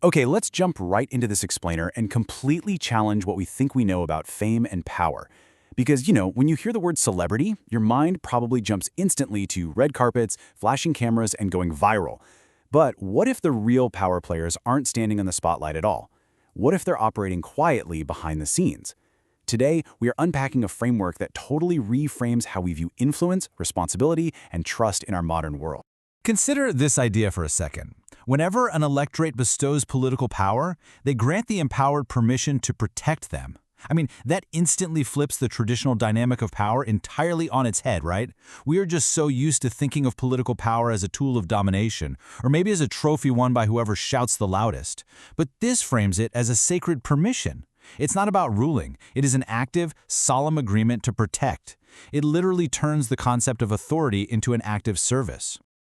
Okay, let's jump right into this explainer and completely challenge what we think we know about fame and power. Because, when you hear the word celebrity, your mind probably jumps instantly to red carpets, flashing cameras, and going viral. But what if the real power players aren't standing in the spotlight at all? What if they're operating quietly behind the scenes? Today, we are unpacking a framework that totally reframes how we view influence, responsibility, and trust in our modern world. Consider this idea for a second. Whenever an electorate bestows political power, they grant the empowered permission to protect them. That instantly flips the traditional dynamic of power entirely on its head, right? We are just so used to thinking of political power as a tool of domination, or maybe as a trophy won by whoever shouts the loudest. But this frames it as a sacred permission. It's not about ruling. It is an active, solemn agreement to protect. It literally turns the concept of authority into an active service.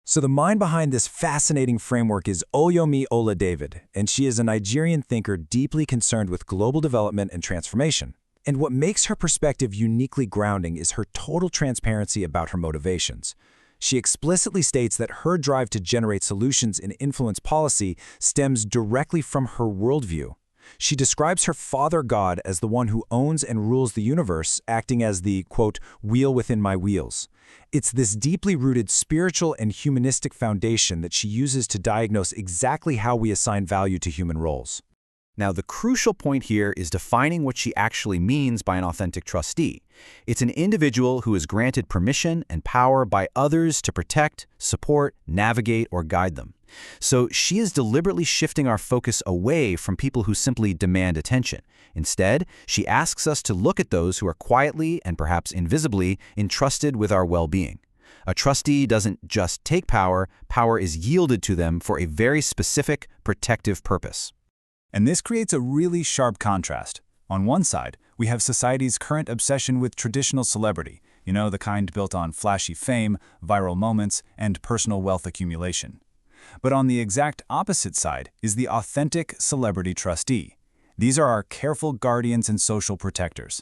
So the mind behind this fascinating framework is Oyomi David, and she is a Nigerian thinker deeply concerned with global development and transformation. And what makes her perspective uniquely grounding is her total transparency about her motivations. She explicitly states that her drive to generate solutions and influence policy stems directly from her worldview. She describes her father God as the one who owns and rules the universe, acting as the, quote, wheel within my wheels. It's this deeply rooted spiritual and humanistic foundation that she uses to diagnose exactly how we assign value to human roles. Now, the crucial point here is defining what she actually means by an authentic trustee. It's an individual who is granted permission and power by others to protect, support, navigate, or guide them. So she is deliberately shifting our focus away from people who simply demand attention. Instead, she asks us to look at those who are quietly and perhaps invisibly entrusted with our well-being. A trustee doesn't just take power, power is yielded to them for a very specific, protective purpose. And this creates a really sharp contrast. On one side, we have society's current obsession with traditional celebrity, the kind built on flashy fame, viral moments, and personal wealth accumulation. But on the exact opposite side is the authentic celebrity trustee. These are our careful guardians and social protectors.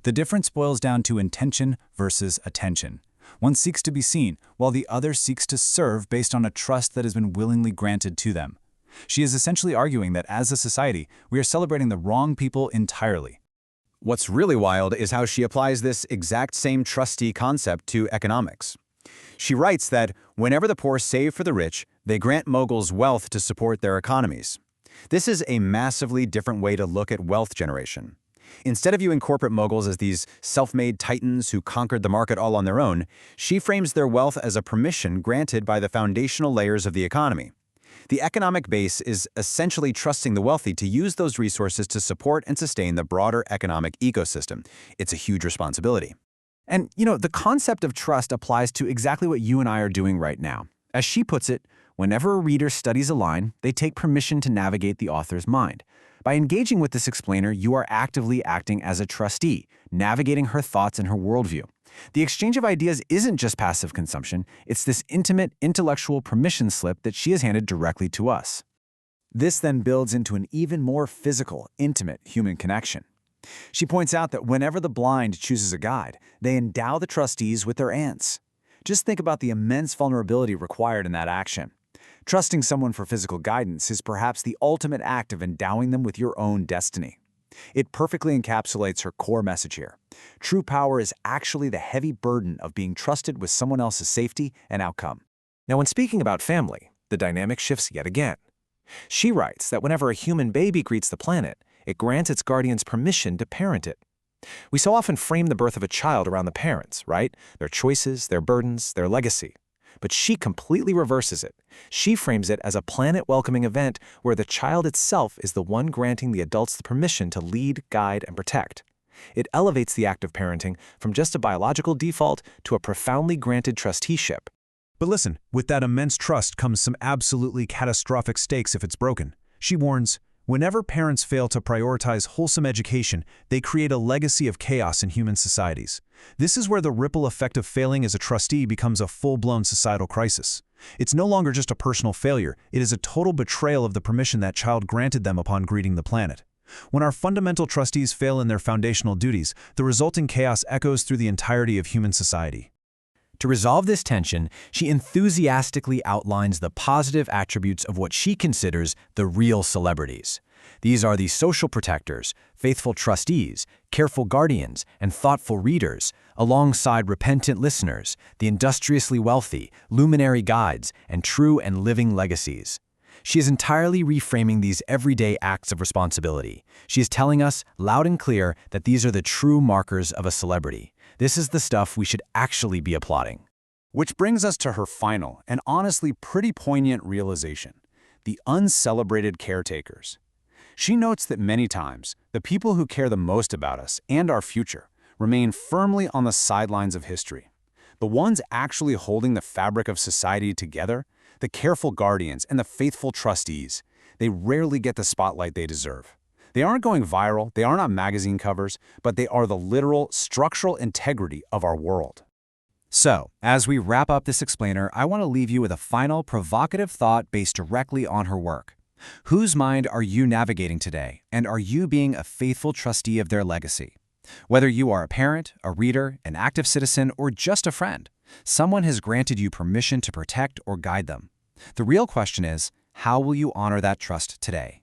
The difference boils down to intention versus attention. One seeks to be seen, while the other seeks to serve based on a trust that has been willingly granted to them. She is essentially arguing that as a society, we are celebrating the wrong people entirely. What's really wild is how she applies this exact same trustee concept to economics. She writes that whenever the poor save for the rich, they grant moguls wealth to support their economies. This is a massively different way to look at wealth generation. Instead of viewing corporate moguls as these self-made titans who conquered the market all on their own, she frames their wealth as a permission granted by the foundational layers of the economy. The economic base is essentially trusting the wealthy to use those resources to support and sustain the broader economic ecosystem. It's a huge responsibility. And, the concept of trust applies to exactly what you and I are doing right now. As she puts it, whenever a reader studies a line, they take permission to navigate the author's mind. By engaging with this explainer, you are actively acting as a trustee, navigating her thoughts and her worldview. The exchange of ideas isn't just passive consumption, it's this intimate, intellectual permission slip that she has handed directly to us. This then builds into an even more physical, intimate human connection. She points out that whenever the blind chooses a guide, they endow the trustees with their ants. Just think about the immense vulnerability required in that action. Trusting someone for physical guidance is perhaps the ultimate act of endowing them with your own destiny. It perfectly encapsulates her core message here. True power is actually the heavy burden of being trusted with someone else's safety and outcome. Now, when speaking about family, the dynamic shifts yet again. She writes that whenever a human baby greets the planet, it grants its guardians permission to parent it. We so often frame the birth of a child around the parents, right? Their choices, their burdens, their legacy. But she completely reverses it. She frames it as a planet-welcoming event where the child itself is the one granting the adults the permission to lead, guide, and protect. It elevates the act of parenting from just a biological default to a profoundly granted trusteeship. But listen, with that immense trust comes some absolutely catastrophic stakes if it's broken. She warns, whenever parents fail to prioritize wholesome education, they create a legacy of chaos in human societies. This is where the ripple effect of failing as a trustee becomes a full-blown societal crisis. It's no longer just a personal failure, it is a total betrayal of the permission that child granted them upon greeting the planet. When our fundamental trustees fail in their foundational duties, the resulting chaos echoes through the entirety of human society. To resolve this tension, she enthusiastically outlines the positive attributes of what she considers the real celebrities. These are the social protectors, faithful trustees, careful guardians, and thoughtful readers, alongside repentant listeners, the industriously wealthy, luminary guides, and true and living legacies. She is entirely reframing these everyday acts of responsibility. She is telling us, loud and clear, that these are the true markers of a celebrity. This is the stuff we should actually be applauding. Which brings us to her final and honestly pretty poignant realization: the uncelebrated caretakers. She notes that many times, the people who care the most about us and our future remain firmly on the sidelines of history. The ones actually holding the fabric of society together, the careful guardians and the faithful trustees, they rarely get the spotlight they deserve. They aren't going viral, they aren't on magazine covers, but they are the literal structural integrity of our world. So, as we wrap up this explainer, I want to leave you with a final provocative thought based directly on her work. Whose mind are you navigating today, and are you being a faithful trustee of their legacy? Whether you are a parent, a reader, an active citizen, or just a friend, someone has granted you permission to protect or guide them. The real question is, how will you honor that trust today?